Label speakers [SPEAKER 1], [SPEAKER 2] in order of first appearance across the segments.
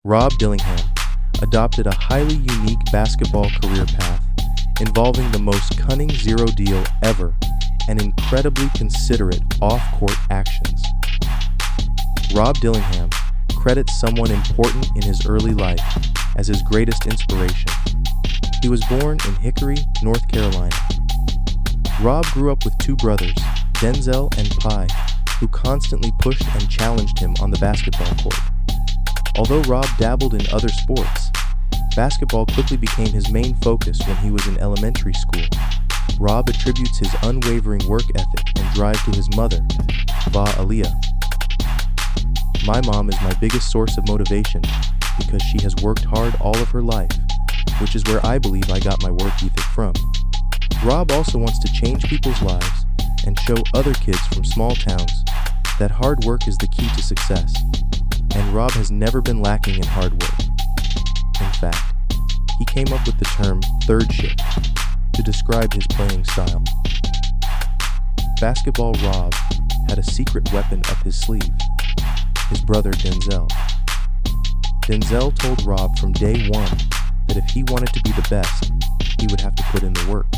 [SPEAKER 1] Rob Dillingham adopted a highly unique basketball career path involving the most cunning zero deal ever and incredibly considerate off-court actions. Rob Dillingham credits someone important in his early life as his greatest inspiration. He was born in Hickory, North Carolina. Rob grew up with two brothers, Denzel and Pi, who constantly pushed and challenged him on the basketball court. Although Rob dabbled in other sports, basketball quickly became his main focus when he was in elementary school. Rob attributes his unwavering work ethic and drive to his mother, Ba Aliyah. "My mom is my biggest source of motivation because she has worked hard all of her life, which is where I believe I got my work ethic from." Rob also wants to change people's lives and show other kids from small towns that hard work is the key to success. And Rob has never been lacking in hard work. In fact, he came up with the term third shift to describe his playing style. Basketball Rob had a secret weapon up his sleeve, his brother Denzel. Denzel told Rob from day one that if he wanted to be the best, he would have to put in the work.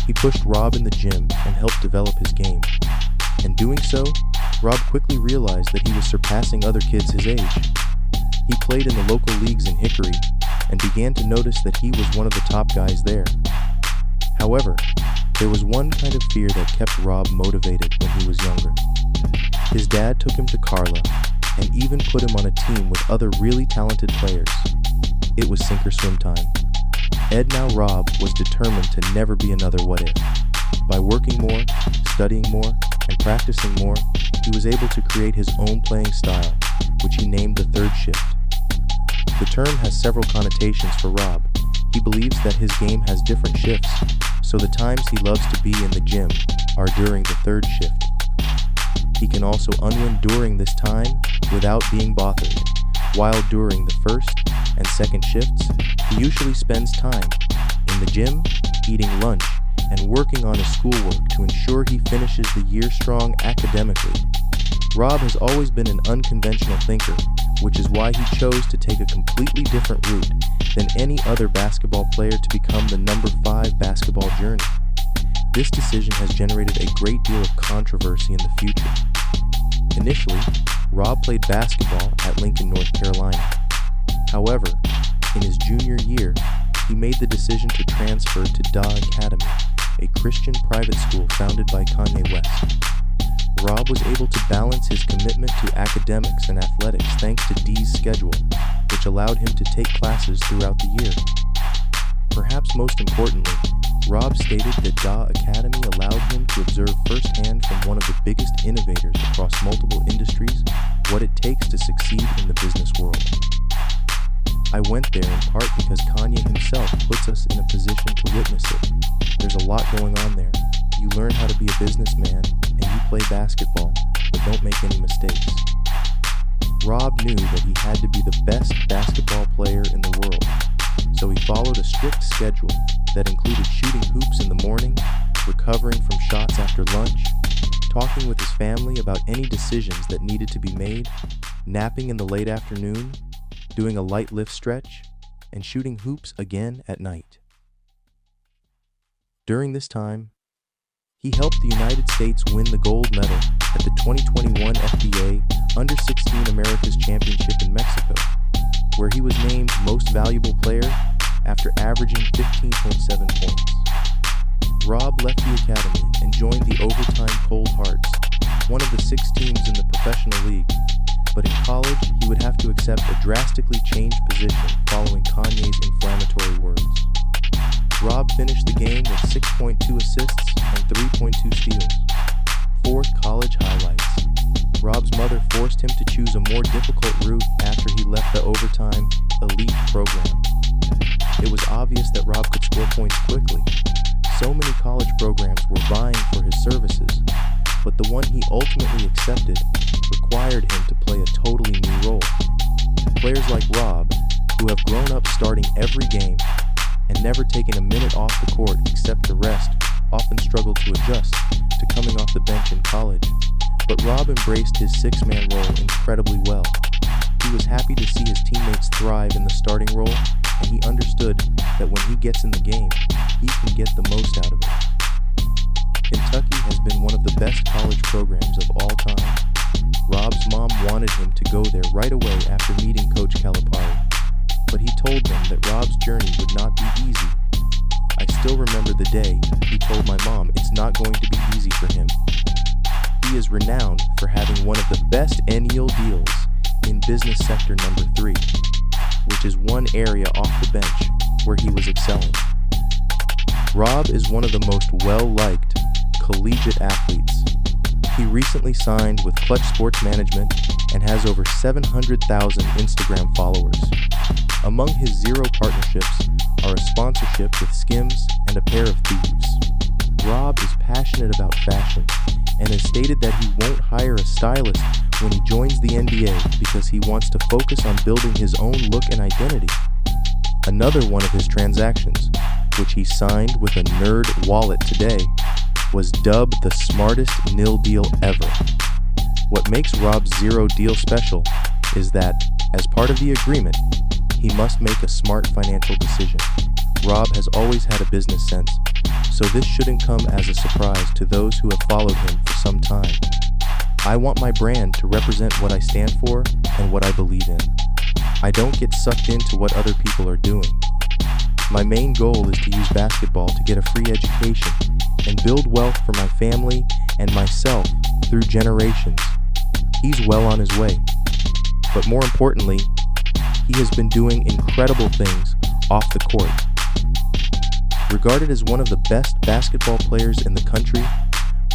[SPEAKER 1] He pushed Rob in the gym and helped develop his game. In doing so, Rob quickly realized that he was surpassing other kids his age. He played in the local leagues in Hickory and began to notice that he was one of the top guys there. However, there was one kind of fear that kept Rob motivated when he was younger. His dad took him to Carla and even put him on a team with other really talented players. It was sink or swim time. Now Rob was determined to never be another what if. By working more, studying more, and practicing more, he was able to create his own playing style, which he named the third shift. The term has several connotations for Rob. He believes that his game has different shifts, so the times he loves to be in the gym are during the third shift. He can also unwind during this time without being bothered, while during the first and second shifts, he usually spends time in the gym, eating lunch, and working on his schoolwork to ensure he finishes the year strong academically. Rob has always been an unconventional thinker, which is why he chose to take a completely different route than any other basketball player to become the number 5 basketball journey. This decision has generated a great deal of controversy in the future. Initially, Rob played basketball at Lincoln, North Carolina. However, in his junior year, he made the decision to transfer to Donda Academy, a Christian private school founded by Kanye West. Rob was able to balance his commitment to academics and athletics thanks to D's schedule, which allowed him to take classes throughout the year. Perhaps most importantly, Rob stated that Donda Academy allowed him to observe firsthand from one of the biggest innovators across multiple industries what it takes to succeed in the business world. "I went there in part because Kanye himself puts us in a position to witness it. There's a lot going on there. You learn how to be a businessman, and you play basketball, but don't make any mistakes." Rob knew that he had to be the best basketball player in the world, so he followed a strict schedule that included shooting hoops in the morning, recovering from shots after lunch, talking with his family about any decisions that needed to be made, napping in the late afternoon, doing a light lift stretch, and shooting hoops again at night. During this time, he helped the United States win the gold medal at the 2021 FBA Under-16 Americas Championship in Mexico, where he was named Most Valuable Player after averaging 15.7 points. Rob left the academy and joined the Overtime Cold Hearts, one of the 6 teams in the professional league, but in college he would have to accept a drastically changed position following Kanye's inflammatory words. Rob finished the game with 6.2 assists and 3.2 steals. 4th college highlights. Rob's mother forced him to choose a more difficult route after he left the Overtime Elite program. It was obvious that Rob could score points quickly. So many college programs were vying for his services, but the one he ultimately accepted required him to play a totally new role. Players like Rob, who have grown up starting every game and never taken a minute off the court except to rest, often struggle to adjust to coming off the bench in college. But Rob embraced his 6-man role incredibly well. He He was happy to see his teammates thrive in the starting role, and he understood that when he gets in the game, he can get the most out of it. Kentucky has been one of the best college programs of all time. Rob's mom wanted him to go there right away after meeting Coach Calipari, but he told them that Rob's journey would not be easy. I still remember the day he told my mom it's not going to be easy for him. He is renowned for having one of the best annual deals in business sector number 3, which is one area off the bench where he was excelling. Rob is one of the most well-liked collegiate athletes. He recently signed with Clutch Sports Management and has over 700,000 Instagram followers. Among his 0 partnerships are a sponsorship with Skims and a pair of thieves. Rob is passionate about fashion and has stated that he won't hire a stylist when he joins the NBA because he wants to focus on building his own look and identity. Another one of his transactions, which he signed with a nerd wallet today, was dubbed the smartest nil deal ever. What makes Rob's 0 deal special is that, as part of the agreement, he must make a smart financial decision. Rob has always had a business sense, so this shouldn't come as a surprise to those who have followed him for some time. I want my brand to represent what I stand for and what I believe in. I don't get sucked into what other people are doing. My main goal is to use basketball to get a free education and build wealth for my family and myself through generations. He's well on his way. But more importantly, he has been doing incredible things off the court. Regarded as one of the best basketball players in the country,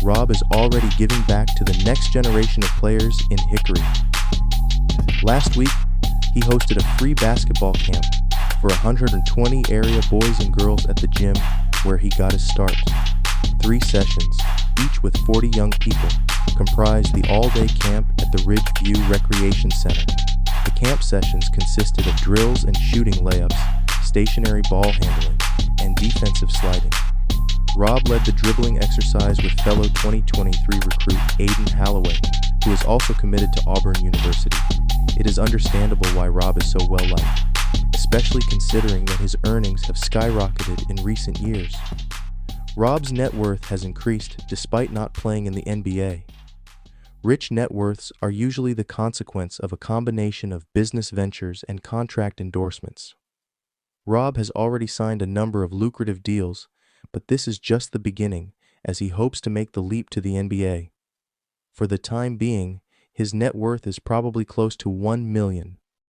[SPEAKER 1] Rob is already giving back to the next generation of players in Hickory. Last week, he hosted a free basketball camp for 120 area boys and girls at the gym where he got his start. 3 sessions, each with 40 young people, comprised the all-day camp at the Ridgeview Recreation Center. The camp sessions consisted of drills and shooting layups, stationary ball handling, and defensive sliding. Rob led the dribbling exercise with fellow 2023 recruit Aiden Halloway, who is also committed to Auburn University. It is understandable why Rob is so well-liked, especially considering that his earnings have skyrocketed in recent years. Rob's net worth has increased despite not playing in the NBA. Rich net worths are usually the consequence of a combination of business ventures and contract endorsements. Rob has already signed a number of lucrative deals, but this is just the beginning as he hopes to make the leap to the NBA. For the time being, his net worth is probably close to $1 million.